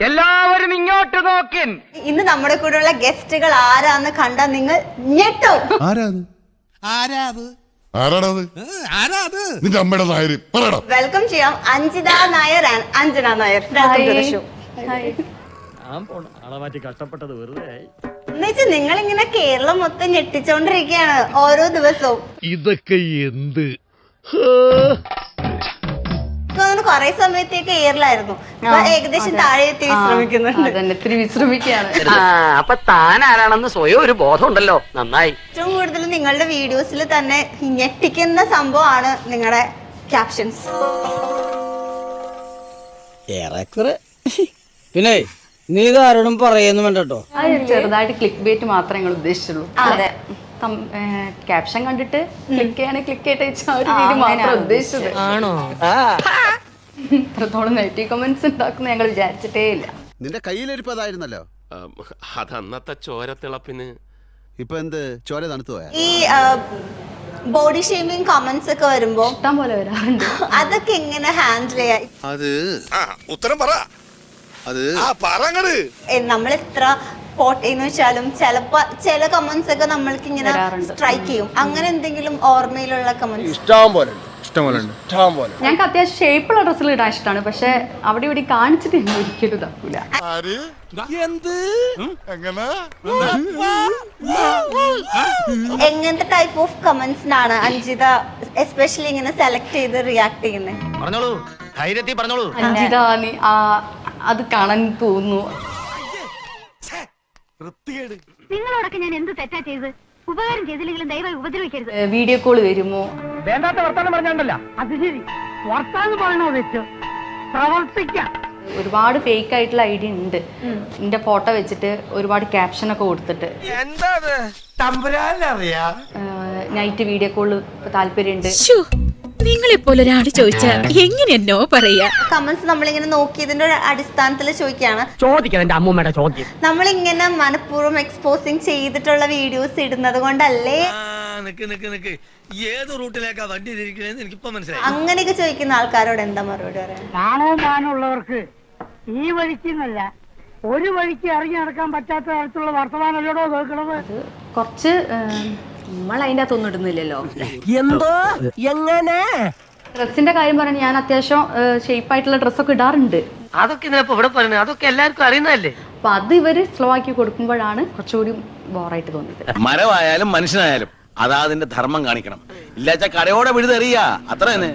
എല്ലാവരും ഇങ്ങോട്ട് നോക്കിൻ. ഇന്ന് നമ്മുടെ കൂടെയുള്ള ഗസ്റ്റുകൾ ആരാന്ന് കണ്ടാ നിങ്ങൾ ഞെട്ടും. വെൽക്കം ചെയ്യാം അഞ്ജിത നായർ ആൻഡ് അഞ്ജന നായർ. എന്നുവെച്ചാൽ നിങ്ങൾ ഇങ്ങനെ കേരളം മൊത്തം ഞെട്ടിച്ചോണ്ടിരിക്കുകയാണ് ഓരോ ദിവസവും. ഇതൊക്കെ എന്ത് കൊറേ സമയത്തേക്ക് എയറിലായിരുന്നു, ഏകദേശം താഴെ എത്തി വിശ്രമിക്കുകയാണ്. അപ്പൊ താൻ ആരാണെന്ന് സ്വയം ഒരു ബോധം ഉണ്ടല്ലോ, നന്നായി. ഏറ്റവും കൂടുതൽ നിങ്ങളുടെ വീഡിയോസിൽ തന്നെ ഞെട്ടിക്കുന്ന സംഭവമാണ് നിങ്ങളുടെ ക്യാപ്ഷൻസ്. ഏറെക്കുറെ പിന്നെ നീ ഇതാരോടും പറയുന്നു വേണ്ടോ. ചെറുതായിട്ട് ക്ലിക്ക് ബേറ്റ് മാത്രമേ നിങ്ങൾ ഉദ്ദേശിച്ചുള്ളൂ. അതെ, ക്യാപ്ഷൻ കണ്ടിട്ട് ക്ലിക്ക് ചെയ്യണേ ക്ലിക്ക് ചെയ്തിട്ട് ഉദ്ദേശിച്ചത്. ആണോ? ഇത്രത്തോളം നെഗറ്റീവ് കമന്റ്സ് ഉണ്ടാക്കുന്ന ഞങ്ങൾ വിചാരിച്ചിട്ടേ ഇല്ല. നിന്റെ കയ്യിലിരിപ്പതായിരുന്നല്ലോ. അത് അന്നത്തെ ചോരത്തിളപ്പിന്. ഇപ്പൊ എന്ത് ചോര തണുത്തു പോയാ? ഈ ബോഡി ഷേമിങ് കമന്റ്സ് ഒക്കെ വരുമ്പോ ഇഷ്ടം പോലെ വരാറുണ്ട്. അതൊക്കെ എങ്ങനെ ഹാൻഡിൽ ചെയ്യാ? അത് ഉത്തരം പറ. അത് നമ്മൾ എത്ര പോട്ടേന്ന് വെച്ചാലും ചിലപ്പോ ചില കമന്റ്സ് ഒക്കെ നമ്മൾക്ക് ഇങ്ങനെ സ്ട്രൈക്ക് ചെയ്യും. അങ്ങനെ എന്തെങ്കിലും ഓർമ്മയിലുള്ള കമന്റ്സ്? ഇഷ്ടം പോലെ ഞങ്ങൾക്ക് അത്യാവശ്യം ഷേപ്പുള്ള ഡ്രസ്സിൽ ഇടാൻ ഇഷ്ടമാണ്, പക്ഷെ അവിടെ ഇവിടെ കാണിച്ചിട്ട് ഒരിക്കലും ഇതാക്കൂല. എങ്ങനത്തെ ടൈപ്പ് ഓഫ് കമന്റ്സിനാണ് അഞ്ജിത എസ്പെഷ്യലി ഇങ്ങനെ സെലക്ട് ചെയ്ത് റിയാക്ട് ചെയ്യുന്നത്? അഞ്ജിത അത് കാണാൻ തോന്നുന്നു. നിങ്ങളോടൊക്കെ ഞാൻ എന്ത് തെറ്റാ ചെയ്ത്? ഉപകാരം ചെയ്തില്ലെങ്കിലും ദയവായി ഉപദ്രവിക്കരുത്. വീഡിയോ കോൾ വരുമോ? വേണ്ടാത്ത വർത്താനം പറഞ്ഞോണ്ടല്ല. അത് ശരി, വർത്താനം പറയണോ വെച്ച് പ്രവർത്തിക്കാം. ഒരുപാട് ഫേക്ക് ആയിട്ടുള്ള ഐഡിയ ഉണ്ട്. എന്റെ ഫോട്ടോ വെച്ചിട്ട് ഒരുപാട് ക്യാപ്ഷൻ ഒക്കെ കൊടുത്തിട്ട് നൈറ്റ് വീഡിയോ കോള് താല്പര്യമുണ്ട്. നിങ്ങളെപ്പോലെ ഒരാള് ചോദിച്ചാ എങ്ങനെയെന്നോ പറയാ. കമന്റ്സ് നമ്മളിങ്ങനെ നോക്കിയതിന്റെ അടിസ്ഥാനത്തിൽ ചോദിക്കുകയാണ്. ചോദിക്കാൻ അമ്മൂമ്മയുടെ ചോദ്യം. നമ്മളിങ്ങനെ മനഃപൂർവ്വം എക്സ്പോസിങ് ചെയ്തിട്ടുള്ള വീഡിയോസ് ഇടുന്നത് കൊണ്ടല്ലേ ഏത് റൂട്ടിലേക്കാ വണ്ടി തിരിക്കണേന്ന് എനിക്കിപ്പോ മനസ്സിലായി. അങ്ങനെയൊക്കെ ചോദിക്കുന്ന ആൾക്കാരോട് എന്താ മറുപടി പറയാ? മാനവമാനുള്ളവർക്ക് ഈ വഴിക്കുന്നല്ല ഒരു വഴിക്ക് ഇറങ്ങി നടക്കാൻ പറ്റാത്ത തരത്തിലുള്ള വർത്തമാനമല്ലോടോ കേൾക്കണത്. കുറച്ച് നമ്മൾ അതിന്റെ അകത്തൊന്നും ഇടുന്നില്ലല്ലോ. എന്തോ എങ്ങനെ ഡ്രസ്സിന്റെ കാര്യം പറഞ്ഞാൽ ഞാൻ അത്യാവശ്യം ഷേപ്പ് ആയിട്ടുള്ള ഡ്രസ്സൊക്കെ ഇടാറുണ്ട്. അതൊക്കെ ഇതിനപ്പോ ഇവിടെ പറയുന്നത് അതൊക്കെ എല്ലാവർക്കും അറിയുന്നതല്ലേ. അപ്പൊ അത് ഇവര് സ്ലോ ആക്കി കൊടുക്കുമ്പോഴാണ് കുറച്ചുകൂടി ബോറായിട്ട് തോന്നിയത്. മരമായാലും മനുഷ്യനായാലും അതാ അതിന്റെ ധർമ്മം കാണിക്കണം. ഇല്ലാച്ച കരയോടെ വിഴുതെറിയാ അത്ര തന്നെ.